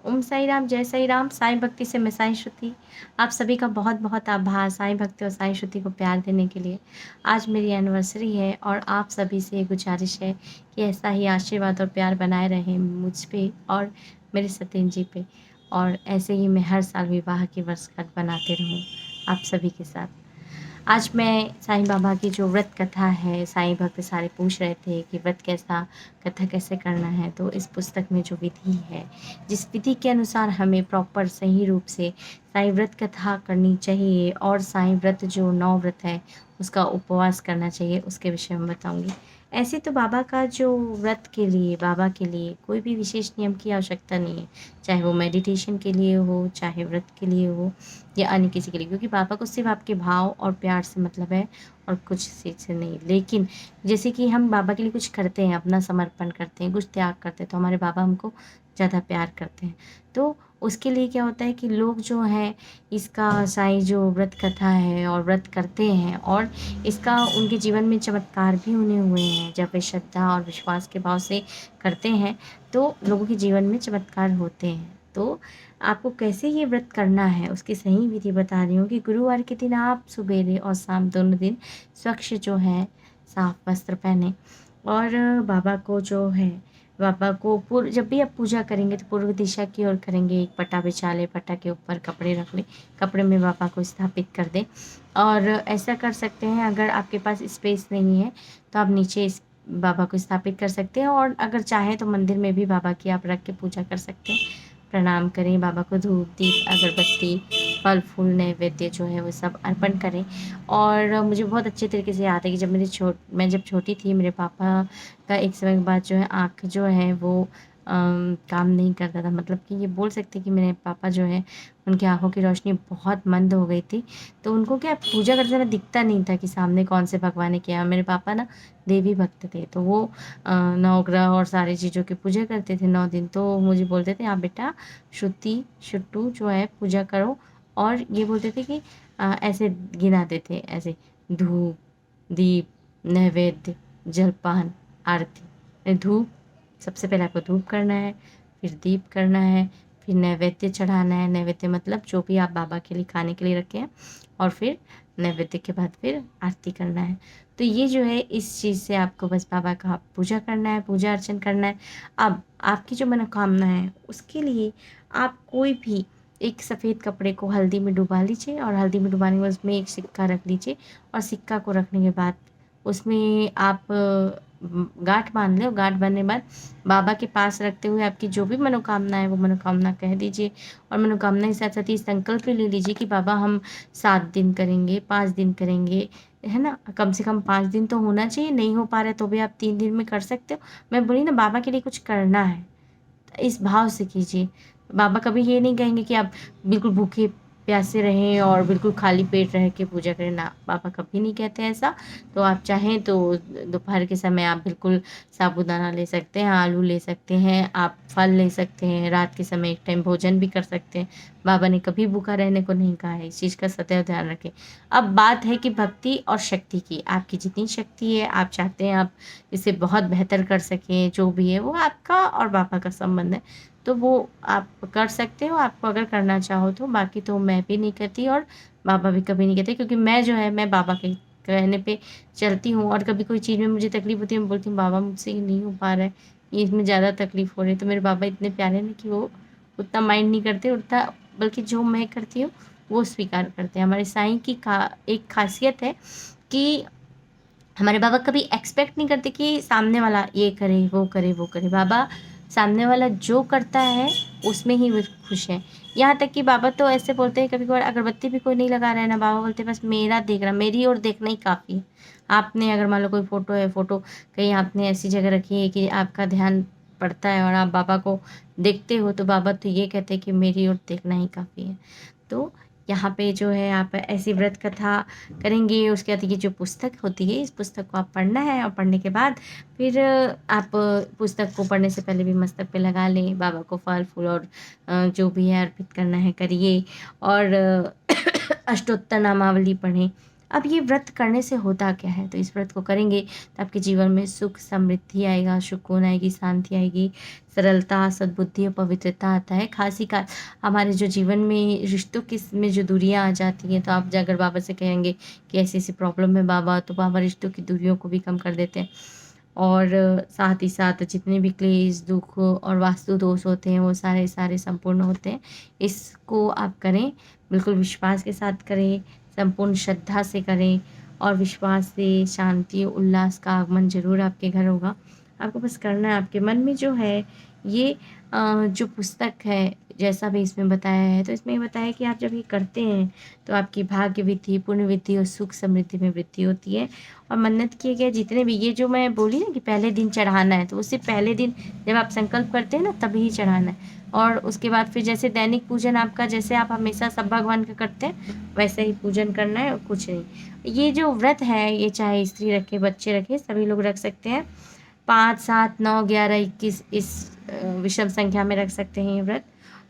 ओम साई राम, जय साई राम, साईं भक्ति से मैं साईं श्रुति। आप सभी का बहुत-बहुत आभार साईं भक्ति और साईं श्रुति को प्यार देने के लिए। आज मेरी एनिवर्सरी है और आप सभी से गुज़ारिश है कि ऐसा ही आशीर्वाद और प्यार बनाए रहे मुझ पे और मेरे सतीन जी पे, और ऐसे ही मैं हर साल विवाह की वर्षगांठ बनाते रहूँ आप सभी के साथ। आज मैं साईं बाबा की जो व्रत कथा है, साईं भक्त सारे पूछ रहे थे कि व्रत कैसा, कथा कैसे करना है, तो इस पुस्तक में जो विधि है, जिस विधि के अनुसार हमें प्रॉपर सही रूप से साईं व्रत कथा करनी चाहिए और साईं व्रत जो 9 व्रत है उसका उपवास करना चाहिए, उसके विषय में बताऊंगी। ऐसे तो बाबा का जो व्रत के लिए, बाबा के लिए कोई भी विशेष नियम की आवश्यकता नहीं है, चाहे वो मेडिटेशन के लिए हो, चाहे व्रत के लिए हो या अन्य किसी के लिए, क्योंकि पापा को सिर्फ आपके भाव और प्यार से मतलब है और कुछ चीज़ से नहीं। लेकिन जैसे कि हम बाबा के लिए कुछ करते हैं, अपना समर्पण करते हैं, कुछ त्याग करते हैं, तो हमारे बाबा हमको ज़्यादा प्यार करते हैं। तो उसके लिए क्या होता है कि लोग जो हैं इसका साईं जो व्रत कथा है और व्रत करते हैं, और इसका उनके जीवन में चमत्कार भी उन्हें हुए हैं। जब वे श्रद्धा और विश्वास के भाव से करते हैं तो लोगों के जीवन में चमत्कार होते हैं। तो आपको कैसे ये व्रत करना है उसकी सही विधि बता रही हूँ कि गुरुवार के दिन आप सुबेरे और शाम दोनों दिन स्वच्छ जो है साफ वस्त्र पहने, और बाबा को जो है, बाबा को पूर्व, जब भी आप पूजा करेंगे तो पूर्व दिशा की ओर करेंगे। एक पटा बिछा ले, पटा के ऊपर कपड़े रख ले, कपड़े में बाबा को स्थापित कर दें। और ऐसा कर सकते हैं, अगर आपके पास स्पेस नहीं है तो आप नीचे इस बाबा को स्थापित कर सकते हैं, और अगर चाहें तो मंदिर में भी बाबा की आप रख के पूजा कर सकते हैं। प्रणाम करें, बाबा को धूप दीप अगरबत्ती फल फूल नैवेद्य जो है वो सब अर्पण करें। और मुझे बहुत अच्छे तरीके से याद है कि जब मैं जब छोटी थी, मेरे पापा का एक समय के बाद जो है आँख जो है वो काम नहीं करता था। मतलब कि ये बोल सकते हैं कि मेरे पापा जो है उनकी आँखों की रोशनी बहुत मंद हो गई थी। तो उनको क्या पूजा करते समय दिखता नहीं था कि सामने कौन से भगवान है क्या। मेरे पापा ना देवी भक्त थे, तो वो नवग्रह और सारी चीज़ों की पूजा करते थे 9 दिन। तो मुझे बोलते थे आप बेटा श्रुति शुट्टू जो है पूजा करो, और ये बोलते थे कि ऐसे गिनाते थे, ऐसे धूप दीप नैवेद्य जलपान आरती। धूप, सबसे पहले आपको धूप करना है, फिर दीप करना है, फिर नैवेद्य चढ़ाना है। नैवेद्य मतलब जो भी आप बाबा के लिए खाने के लिए रखे हैं, और फिर नैवेद्य के बाद फिर आरती करना है। तो ये जो है इस चीज़ से आपको बस बाबा का पूजा करना है, पूजा अर्चन करना है। अब आपकी जो मनोकामना है उसके लिए आप कोई भी एक सफ़ेद कपड़े को हल्दी में डुबा लीजिए, और हल्दी में डुबाने के बाद उसमें एक सिक्का रख लीजिए, और सिक्का को रखने के बाद उसमें आप गांठ बांध लें, और गांठ बांधने के बाद बाबा के पास रखते हुए आपकी जो भी मनोकामना है वो मनोकामना कह दीजिए, और मनोकामना के साथ साथ ही संकल्प भी ले लीजिए कि बाबा हम 7 दिन करेंगे, 5 दिन करेंगे, है ना। कम से कम 5 दिन तो होना चाहिए, नहीं हो पा रहा है तो भी आप 3 दिन में कर सकते हो। मैं बोली ना, बाबा के लिए कुछ करना है इस भाव से कीजिए। बाबा कभी ये नहीं कहेंगे कि आप बिल्कुल भूखे प्यासे रहें और बिल्कुल खाली पेट रह के पूजा करें, ना, बाबा कभी नहीं कहते ऐसा। तो आप चाहें तो दोपहर के समय आप बिल्कुल साबूदाना ले सकते हैं, आलू ले सकते हैं, आप फल ले सकते हैं, रात के समय एक टाइम भोजन भी कर सकते हैं। बाबा ने कभी भूखा रहने को नहीं कहा है, इस चीज़ का सदैव ध्यान रखें। अब बात है कि भक्ति और शक्ति की, आपकी जितनी शक्ति है, आप चाहते हैं आप इसे बहुत बेहतर कर सकें, जो भी है वो आपका और बाबा का संबंध है, तो वो आप कर सकते हो, आपको अगर करना चाहो तो। बाकी तो मैं भी नहीं करती और बाबा भी कभी नहीं कहते, क्योंकि मैं जो है मैं बाबा के कहने पे चलती हूँ। और कभी कोई चीज़ में मुझे तकलीफ़ होती है, मैं बोलती हूँ बाबा मुझसे ये नहीं हो पा रहा है, ये इसमें ज़्यादा तकलीफ़ हो रही है। तो मेरे बाबा इतने प्यारे हैं कि वो उतना माइंड नहीं करते, उतना बल्कि जो मैं करती हूँ वो स्वीकार करते हैं। हमारे साईं की एक ख़ासियत है कि हमारे बाबा कभी एक्सपेक्ट नहीं करते कि सामने वाला ये करे वो करे वो करे। बाबा सामने वाला जो करता है उसमें ही वो खुश है। यहाँ तक कि बाबा तो ऐसे बोलते हैं, कभी कभार अगरबत्ती भी कोई नहीं लगा रहा है ना, बाबा बोलते हैं बस मेरा देखना, मेरी ओर देखना ही काफ़ी है। आपने अगर मान लो कोई फ़ोटो है, फ़ोटो कहीं आपने ऐसी जगह रखी है कि आपका ध्यान पड़ता है और आप बाबा को देखते हो, तो बाबा तो ये कहते हैं कि मेरी ओर देखना ही काफ़ी है। तो यहाँ पे जो है आप ऐसी व्रत कथा करेंगे, उसके बाद ये जो पुस्तक होती है इस पुस्तक को आप पढ़ना है, और पढ़ने के बाद फिर आप पुस्तक को पढ़ने से पहले भी मस्तक पे लगा लें, बाबा को फल फूल और जो भी है अर्पित करना है करिए, और अष्टोत्तर नामावली पढ़ें। अब ये व्रत करने से होता क्या है? तो इस व्रत को करेंगे तो आपके जीवन में सुख समृद्धि आएगा, सुकून आएगी, शांति आएगी, सरलता, सद्बुद्धि और पवित्रता आता है। खास ही का हमारे जो जीवन में रिश्तों की में जो दूरियाँ आ जाती हैं, तो आप जाकर बाबा से कहेंगे कि ऐसी-ऐसी प्रॉब्लम है बाबा, तो बाबा रिश्तों की दूरियों को भी कम कर देते हैं। और साथ ही साथ जितने भी क्लेश, दुःख और वास्तु दोष होते हैं, वो सारे संपूर्ण होते हैं। इसको आप करें, बिल्कुल विश्वास के साथ करें, संपूर्ण श्रद्धा से करें और विश्वास से शांति, उल्लास का आगमन ज़रूर आपके घर होगा। आपको बस करना है, आपके मन में जो है ये जो पुस्तक है, जैसा भी इसमें बताया है, तो इसमें ये बताया है कि आप जब ये करते हैं, तो आपकी भाग्य वृद्धि, पुण्य वृद्धि और सुख समृद्धि में वृद्धि होती है। और मन्नत किए गए जितने भी ये जो मैं बोली ना कि पहले दिन चढ़ाना है, तो उससे पहले दिन जब आप संकल्प करते हैं ना तभी चढ़ाना है। और उसके बाद फिर जैसे दैनिक पूजन आपका जैसे आप हमेशा सब भगवान का करते हैं, वैसे ही पूजन करना है और कुछ नहीं। ये जो व्रत है, ये चाहे स्त्री रखे, बच्चे रखे, सभी लोग रख सकते हैं। 5, 7, 9, 11, 21 इस विषम संख्या में रख सकते हैं ये व्रत।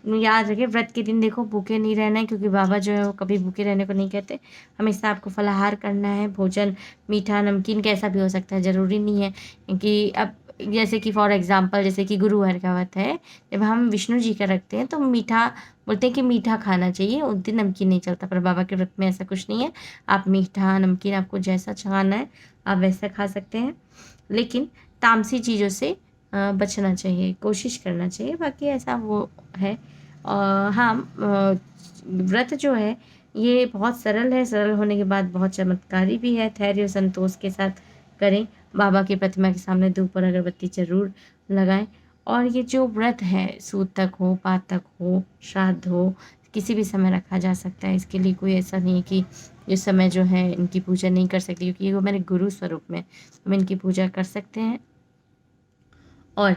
याद रखिए व्रत के दिन देखो भूखे नहीं रहना है, क्योंकि बाबा जो है वो कभी भूखे रहने को नहीं कहते। हमेशा आपको फलाहार करना है, भोजन मीठा, नमकीन कैसा भी हो सकता है, ज़रूरी नहीं है। क्योंकि अब जैसे कि फॉर एग्ज़ाम्पल जैसे कि गुरुवार का व्रत है, जब हम विष्णु जी का रखते हैं तो मीठा बोलते हैं कि मीठा खाना चाहिए, उस दिन नमकीन नहीं चलता। पर बाबा के व्रत में ऐसा कुछ नहीं है। आप मीठा, नमकीन आपको जैसा खाना है, आप वैसा खा सकते हैं। लेकिन तामसी चीज़ों से बचना चाहिए, कोशिश करना चाहिए, बाकी ऐसा वो है। हाँ, व्रत जो है ये बहुत सरल है, सरल होने के बाद बहुत चमत्कारी भी है। धैर्य और संतोष के साथ करें, बाबा की प्रतिमा के सामने धूप और अगरबत्ती ज़रूर लगाएँ। और ये जो व्रत है सूतक हो, पातक हो, श्राद्ध हो, किसी भी समय रखा जा सकता है। इसके लिए कोई ऐसा नहीं है कि इस समय जो है इनकी पूजा नहीं कर सकती, क्योंकि ये वो मेरे गुरु स्वरूप में हम इनकी पूजा कर सकते हैं। और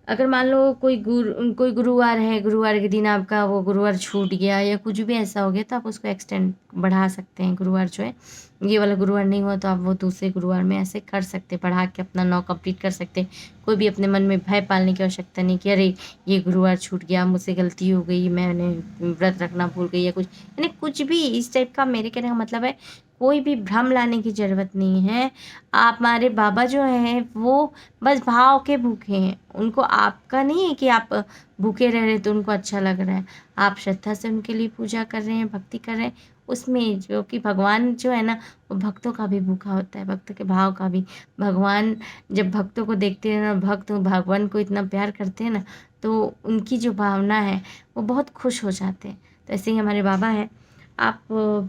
अगर मान लो कोई गुरुवार है, गुरुवार के दिन आपका वो गुरुवार छूट गया या कुछ भी ऐसा हो गया, तो आप उसको एक्सटेंड बढ़ा सकते हैं। गुरुवार जो है, ये वाला गुरुवार नहीं हुआ तो आप वो दूसरे गुरुवार में ऐसे कर सकते हैं, बढ़ा के अपना 9 कंप्लीट कर सकते हैं। कोई भी अपने मन में भय पालने की आवश्यकता नहीं कि अरे! ये गुरुवार छूट गया, मुझसे गलती हो गई, मैंने व्रत रखना भूल गई या कुछ, यानी कुछ भी इस टाइप का मेरे कहने का मतलब है, कोई भी भ्रम लाने की ज़रूरत नहीं है। आप हमारे बाबा जो हैं वो बस भाव के भूखे हैं। उनको आपका नहीं है कि आप भूखे रह रहे तो उनको अच्छा लग रहा है। आप श्रद्धा से उनके लिए पूजा कर रहे हैं, भक्ति कर रहे हैं, उसमें जो कि भगवान जो है ना, वो भक्तों का भी भूखा होता है, भक्तों के भाव का भी। भगवान जब भक्तों को देखते हैं ना, भक्त भगवान को इतना प्यार करते हैं ना, तो उनकी जो भावना है, वो बहुत खुश हो जाते हैं। तो ऐसे ही हमारे बाबा हैं। आप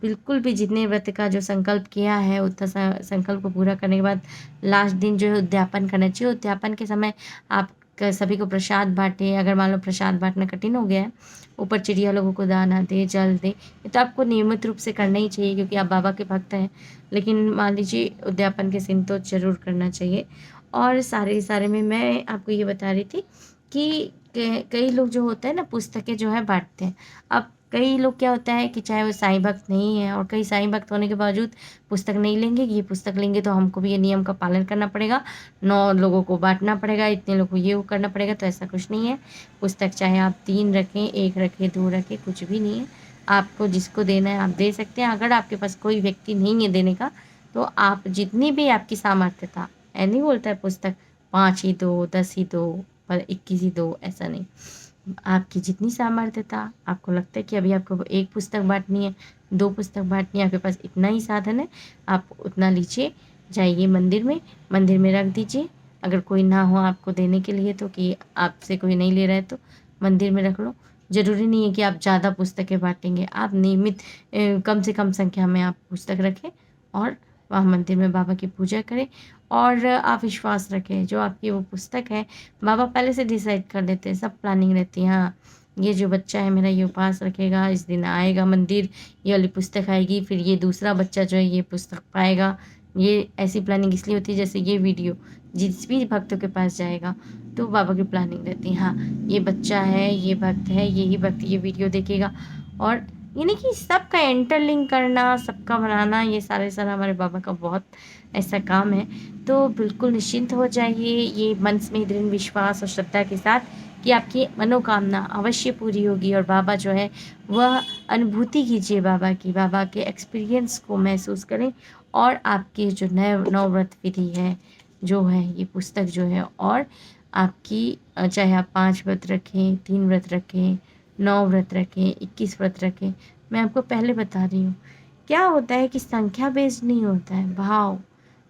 बिल्कुल भी जितने व्रत का जो संकल्प किया है, उतना संकल्प को पूरा करने के बाद लास्ट दिन जो है उद्यापन करना चाहिए। उद्यापन के समय आप सभी को प्रसाद बांटें। अगर मान लो प्रसाद बांटना कठिन हो गया है, ऊपर चिड़िया लोगों को दाना दें, जल दें, ये तो आपको नियमित रूप से करना ही चाहिए, क्योंकि आप बाबा के भक्त हैं। लेकिन मान लीजिए उद्यापन के दिन तो ज़रूर करना चाहिए। और सारे सारे में मैं आपको ये बता रही थी कि कई लोग जो होते हैं ना, पुस्तकें जो है बांटते हैं। अब कई लोग क्या होता है कि चाहे वो साईं भक्त नहीं है, और कई साईं भक्त होने के बावजूद पुस्तक नहीं लेंगे कि ये पुस्तक लेंगे तो हमको भी ये नियम का पालन करना पड़ेगा, 9 लोगों को बाँटना पड़ेगा, इतने लोगों को ये वो करना पड़ेगा, तो ऐसा कुछ नहीं है। पुस्तक चाहे आप 3 रखें, 1 रखें, 2 रखें, कुछ भी नहीं है। आपको जिसको देना है आप दे सकते हैं। अगर आपके पास कोई व्यक्ति नहीं है देने का, तो आप जितनी भी आपकी सामर्थ्यता, ऐ नहीं बोलता है पुस्तक 5 ही दो, 10 ही दो, पर 21 ही दो, ऐसा नहीं। आपकी जितनी सामर्थ्यता, आपको लगता है कि अभी आपको 1 पुस्तक बाँटनी है, 2 पुस्तक बाँटनी है, आपके पास इतना ही साधन है, आप उतना लीजिए, जाइए मंदिर में रख दीजिए। अगर कोई ना हो आपको देने के लिए, तो कि आपसे कोई नहीं ले रहा है, तो मंदिर में रख लो। ज़रूरी नहीं है कि आप ज़्यादा पुस्तकें बाँटेंगे, आप नियमित कम से कम संख्या में आप पुस्तक रखें और वहाँ मंदिर में बाबा की पूजा करें। और आप विश्वास रखें, जो आपकी वो पुस्तक है, बाबा पहले से डिसाइड कर देते हैं, सब प्लानिंग रहती है। हाँ, ये जो बच्चा है मेरा ये उपवास रखेगा, इस दिन आएगा मंदिर, ये वाली पुस्तक आएगी, फिर ये दूसरा बच्चा जो है ये पुस्तक पाएगा। ये ऐसी प्लानिंग इसलिए होती है, जैसे ये वीडियो जिस भी भक्तों के पास जाएगा, तो बाबा की प्लानिंग रहती है। हाँ, ये बच्चा है, ये भक्त है, यही भक्त ये वीडियो देखेगा। और यानी कि सबका इंटरलिंक करना, सबका बनाना, ये सारे हमारे बाबा का बहुत ऐसा काम है। तो बिल्कुल निश्चिंत हो जाइए, ये मन में दृढ़ विश्वास और श्रद्धा के साथ कि आपकी मनोकामना अवश्य पूरी होगी और बाबा जो है वह अनुभूति कीजिए बाबा की, बाबा के एक्सपीरियंस को महसूस करें और आपकी जो नवव्रत विधि है, जो है ये पुस्तक जो है और आपकी चाहे आप 5 व्रत रखें, 3 व्रत रखें, 9 व्रत रखें, 21 व्रत रखें, मैं आपको पहले बता रही हूँ। क्या होता है कि संख्या बेस्ड नहीं होता है, भाव।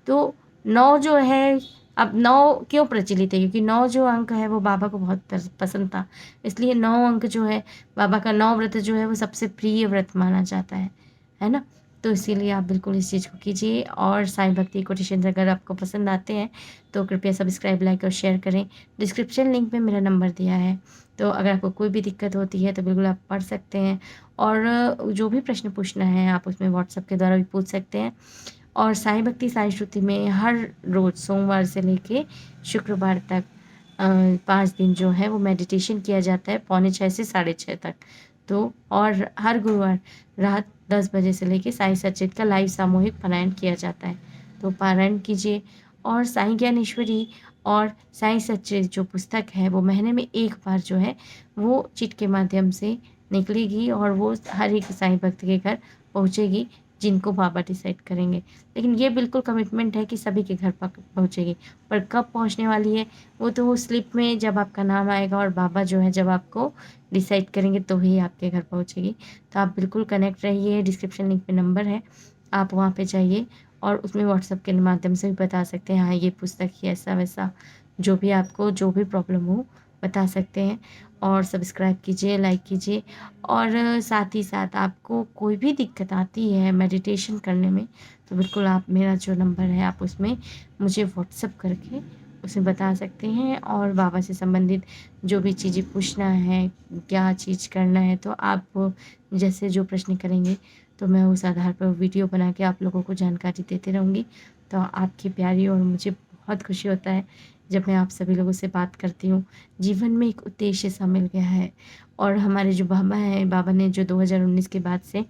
तो 9 जो है, अब 9 क्यों प्रचलित है? क्योंकि 9 जो अंक है वो बाबा को बहुत पसंद था। इसलिए 9 अंक जो है, बाबा का 9 व्रत जो है वो सबसे प्रिय व्रत माना जाता है ना? तो इसीलिए आप बिल्कुल इस चीज़ को कीजिए और साईं भक्ति कोटेशंस अगर आपको पसंद आते हैं तो कृपया सब्सक्राइब, लाइक और शेयर करें। डिस्क्रिप्शन लिंक में मेरा नंबर दिया है, तो अगर आपको कोई भी दिक्कत होती है तो बिल्कुल आप पढ़ सकते हैं और जो भी प्रश्न पूछना है आप उसमें व्हाट्सएप के द्वारा भी पूछ सकते हैं। और साईं भक्ति साईं श्रुति में हर रोज़ सोमवार से लेके शुक्रवार तक 5 दिन जो है वो मेडिटेशन किया जाता है 5:45 से 6:30 तक। तो और हर गुरुवार रात 10 बजे से लेके साईं सचेत का लाइव सामूहिक पारायण किया जाता है। तो पारायण कीजिए और साईं ज्ञानेश्वरी और साईं सचेत जो पुस्तक है वो महीने में 1 बार जो है वो चिट के माध्यम से निकलेगी और वो हर एक साईं भक्त के घर पहुँचेगी, जिनको बाबा डिसाइड करेंगे। लेकिन ये बिल्कुल कमिटमेंट है कि सभी के घर पक पहुँचेगी। पर कब पहुँचने वाली है, वो तो वो स्लिप में जब आपका नाम आएगा और बाबा जो है जब आपको डिसाइड करेंगे तो ही आपके घर पहुँचेगी। तो आप बिल्कुल कनेक्ट रहिए, डिस्क्रिप्शन लिंक में नंबर है, आप वहाँ पे जाइए और उसमें व्हाट्सएप के माध्यम से भी बता सकते हैं, हाँ, ये पुस्तक ही ऐसा-वैसा जो भी आपको जो भी प्रॉब्लम हो बता सकते हैं। और सब्सक्राइब कीजिए, लाइक कीजिए और साथ ही साथ आपको कोई भी दिक्कत आती है मेडिटेशन करने में, तो बिल्कुल आप मेरा जो नंबर है आप उसमें मुझे व्हाट्सएप करके उसे बता सकते हैं और बाबा से संबंधित जो भी चीज़ें पूछना है, क्या चीज़ करना है, तो आप जैसे जो प्रश्न करेंगे, तो मैं उस आधार पर वीडियो बना के आप लोगों को जानकारी देती रहूँगी। तो आपकी प्यारी और मुझे बहुत खुशी होता है जब मैं आप सभी लोगों से बात करती हूँ। जीवन में एक उद्देश्य सा मिल गया है और हमारे जो बाबा हैं, बाबा ने जो 2019 के बाद से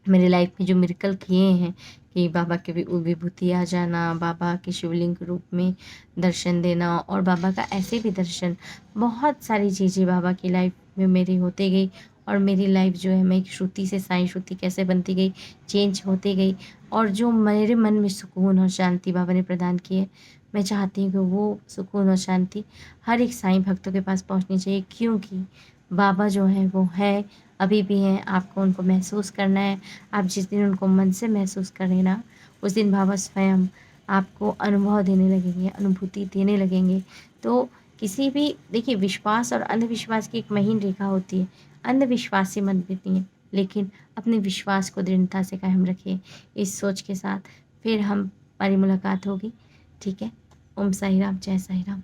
मेरी लाइफ में जो मिरेकल किए हैं कि बाबा के विभूति आ जाना, बाबा के शिवलिंग के रूप में दर्शन देना और बाबा का ऐसे भी दर्शन, बहुत सारी चीज़ें बाबा की लाइफ में मेरी होती गई और मेरी लाइफ जो है मैं एक श्रुति से साईं श्रुति कैसे बनती गई, चेंज होती गई और जो मेरे मन में सुकून और शांति बाबा ने प्रदान की है, मैं चाहती हूँ कि वो सुकून और शांति हर एक साईं भक्तों के पास पहुँचनी चाहिए, क्योंकि बाबा जो हैं वो है, अभी भी हैं, आपको उनको महसूस करना है। आप जिस दिन उनको मन से महसूस करें ना, उस दिन बाबा स्वयं आपको अनुभव देने लगेंगे, अनुभूति देने लगेंगे। तो किसी भी देखिए, विश्वास और अंधविश्वास की एक महीन रेखा होती है। अंधविश्वास से मत बीतिए, लेकिन अपने विश्वास को दृढ़ता से कायम रखिए। इस सोच के साथ फिर हमारी मुलाकात होगी, ठीक है? ओम साई राम, जय साई राम।